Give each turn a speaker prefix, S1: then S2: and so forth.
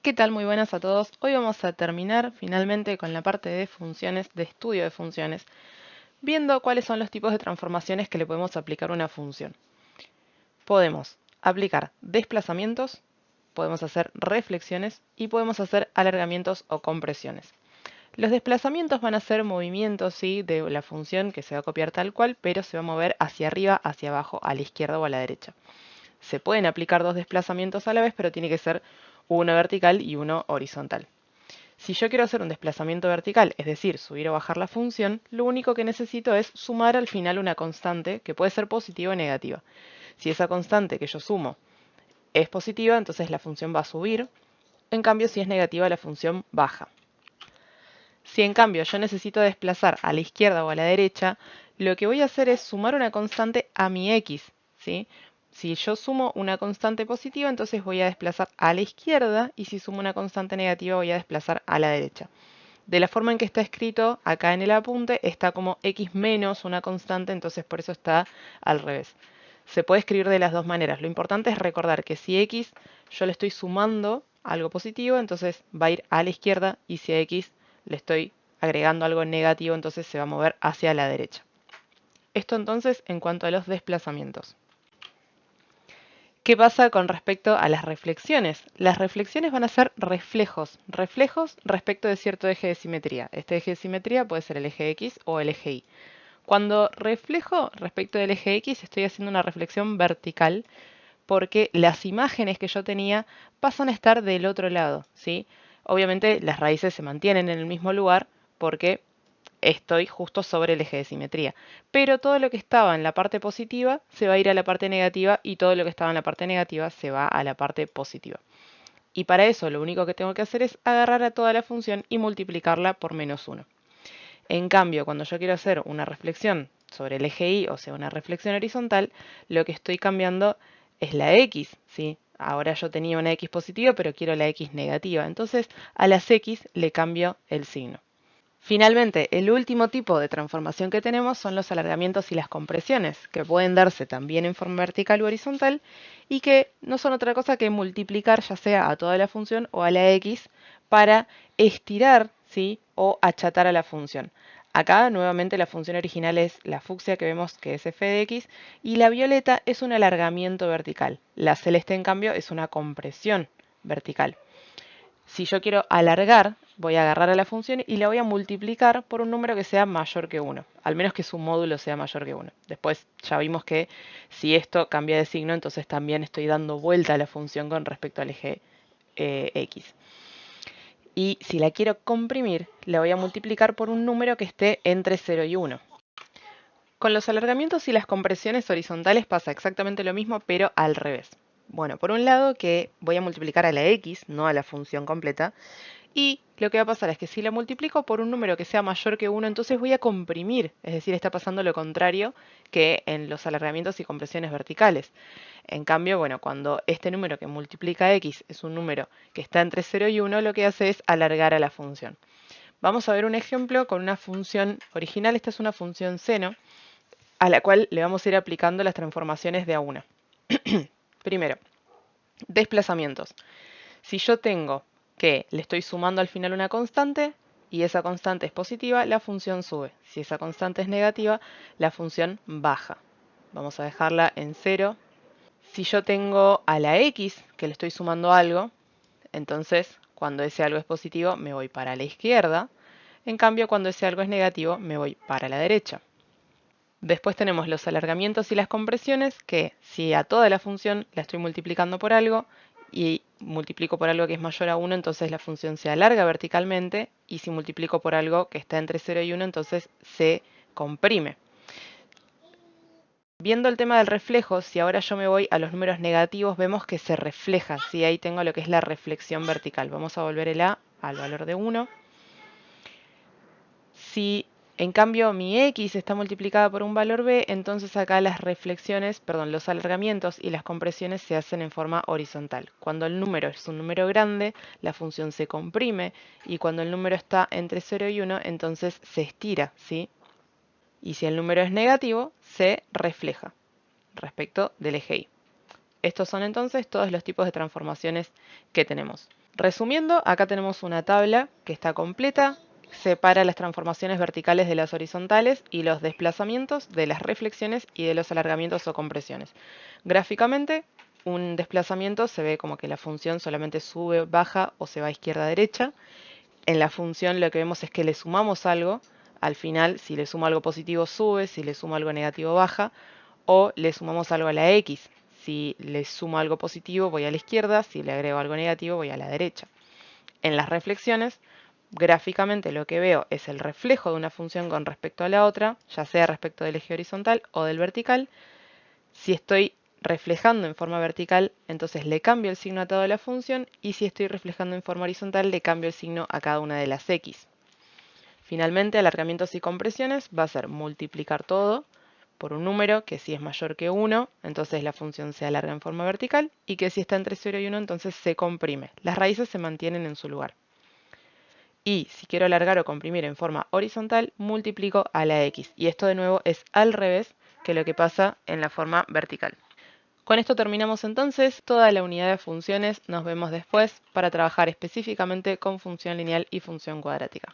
S1: ¿Qué tal? Muy buenas a todos. Hoy vamos a terminar finalmente con la parte de funciones, de estudio de funciones, viendo cuáles son los tipos de transformaciones que le podemos aplicar a una función. Podemos aplicar desplazamientos, podemos hacer reflexiones y podemos hacer alargamientos o compresiones. Los desplazamientos van a ser movimientos, ¿sí?, de la función que se va a copiar tal cual, pero se va a mover hacia arriba, hacia abajo, a la izquierda o a la derecha. Se pueden aplicar dos desplazamientos a la vez, pero tiene que ser uno vertical y uno horizontal. Si yo quiero hacer un desplazamiento vertical, es decir, subir o bajar la función, lo único que necesito es sumar al final una constante que puede ser positiva o negativa. Si esa constante que yo sumo es positiva, entonces la función va a subir. En cambio, si es negativa, la función baja. Si en cambio yo necesito desplazar a la izquierda o a la derecha, lo que voy a hacer es sumar una constante a mi x, ¿sí? Si yo sumo una constante positiva, entonces voy a desplazar a la izquierda, y si sumo una constante negativa, voy a desplazar a la derecha. De la forma en que está escrito acá en el apunte, está como x menos una constante, entonces por eso está al revés. Se puede escribir de las dos maneras. Lo importante es recordar que si x yo le estoy sumando algo positivo, entonces va a ir a la izquierda, y si a x le estoy agregando algo negativo, entonces se va a mover hacia la derecha. Esto entonces en cuanto a los desplazamientos. ¿Qué pasa con respecto a las reflexiones? Las reflexiones van a ser reflejos respecto de cierto eje de simetría. Este eje de simetría puede ser el eje X o el eje Y. Cuando reflejo respecto del eje X, estoy haciendo una reflexión vertical porque las imágenes que yo tenía pasan a estar del otro lado, ¿sí? Obviamente las raíces se mantienen en el mismo lugar porque estoy justo sobre el eje de simetría. Pero todo lo que estaba en la parte positiva se va a ir a la parte negativa, y todo lo que estaba en la parte negativa se va a la parte positiva. Y para eso lo único que tengo que hacer es agarrar a toda la función y multiplicarla por -1. En cambio, cuando yo quiero hacer una reflexión sobre el eje Y, o sea, una reflexión horizontal, lo que estoy cambiando es la x, ¿sí? Ahora yo tenía una x positiva, pero quiero la x negativa. Entonces, a las x le cambio el signo. Finalmente, el último tipo de transformación que tenemos son los alargamientos y las compresiones, que pueden darse también en forma vertical u horizontal, y que no son otra cosa que multiplicar ya sea a toda la función o a la x para estirar, ¿sí?, o achatar a la función. Acá nuevamente la función original es la fucsia, que vemos que es f de x, y la violeta es un alargamiento vertical. La celeste, en cambio, es una compresión vertical. Si yo quiero alargar, voy a agarrar a la función y la voy a multiplicar por un número que sea mayor que 1, al menos que su módulo sea mayor que 1. Después ya vimos que si esto cambia de signo, entonces también estoy dando vuelta a la función con respecto al eje x. Y si la quiero comprimir, la voy a multiplicar por un número que esté entre 0 y 1. Con los alargamientos y las compresiones horizontales pasa exactamente lo mismo, pero al revés. Bueno, por un lado que voy a multiplicar a la x, no a la función completa, y lo que va a pasar es que si la multiplico por un número que sea mayor que 1, entonces voy a comprimir. Es decir, está pasando lo contrario que en los alargamientos y compresiones verticales. En cambio, bueno, cuando este número que multiplica x es un número que está entre 0 y 1, lo que hace es alargar a la función. Vamos a ver un ejemplo con una función original. Esta es una función seno, a la cual le vamos a ir aplicando las transformaciones de a una. Primero, desplazamientos. Si yo tengo que le estoy sumando al final una constante y esa constante es positiva, la función sube. Si esa constante es negativa, la función baja. Vamos a dejarla en 0. Si yo tengo a la x que le estoy sumando algo, entonces cuando ese algo es positivo me voy para la izquierda. En cambio, cuando ese algo es negativo me voy para la derecha. Después tenemos los alargamientos y las compresiones, que si a toda la función la estoy multiplicando por algo y multiplico por algo que es mayor a 1, entonces la función se alarga verticalmente, y si multiplico por algo que está entre 0 y 1, entonces se comprime. Viendo el tema del reflejo, si ahora yo me voy a los números negativos, vemos que se refleja, ¿sí? Ahí tengo lo que es la reflexión vertical. Vamos a volver el a al valor de 1. Si en cambio mi x está multiplicada por un valor b, entonces acá las reflexiones, perdón, los alargamientos y las compresiones se hacen en forma horizontal. Cuando el número es un número grande, la función se comprime, y cuando el número está entre 0 y 1, entonces se estira, ¿sí? Y si el número es negativo, se refleja respecto del eje Y. Estos son entonces todos los tipos de transformaciones que tenemos. Resumiendo, acá tenemos una tabla que está completa, separa las transformaciones verticales de las horizontales y los desplazamientos de las reflexiones y de los alargamientos o compresiones. Gráficamente, un desplazamiento se ve como que la función solamente sube, baja o se va izquierda a derecha. En la función lo que vemos es que le sumamos algo. Al final, si le sumo algo positivo sube, si le sumo algo negativo baja, o le sumamos algo a la x. Si le sumo algo positivo voy a la izquierda, si le agrego algo negativo voy a la derecha. En las reflexiones, gráficamente lo que veo es el reflejo de una función con respecto a la otra, ya sea respecto del eje horizontal o del vertical. Si estoy reflejando en forma vertical, entonces le cambio el signo a toda la función, y si estoy reflejando en forma horizontal, le cambio el signo a cada una de las x. Finalmente, alargamientos y compresiones va a ser multiplicar todo por un número que si es mayor que 1, entonces la función se alarga en forma vertical, y que si está entre 0 y 1, entonces se comprime. Las raíces se mantienen en su lugar. Y si quiero alargar o comprimir en forma horizontal, multiplico a la x. Y esto de nuevo es al revés que lo que pasa en la forma vertical. Con esto terminamos entonces toda la unidad de funciones. Nos vemos después para trabajar específicamente con función lineal y función cuadrática.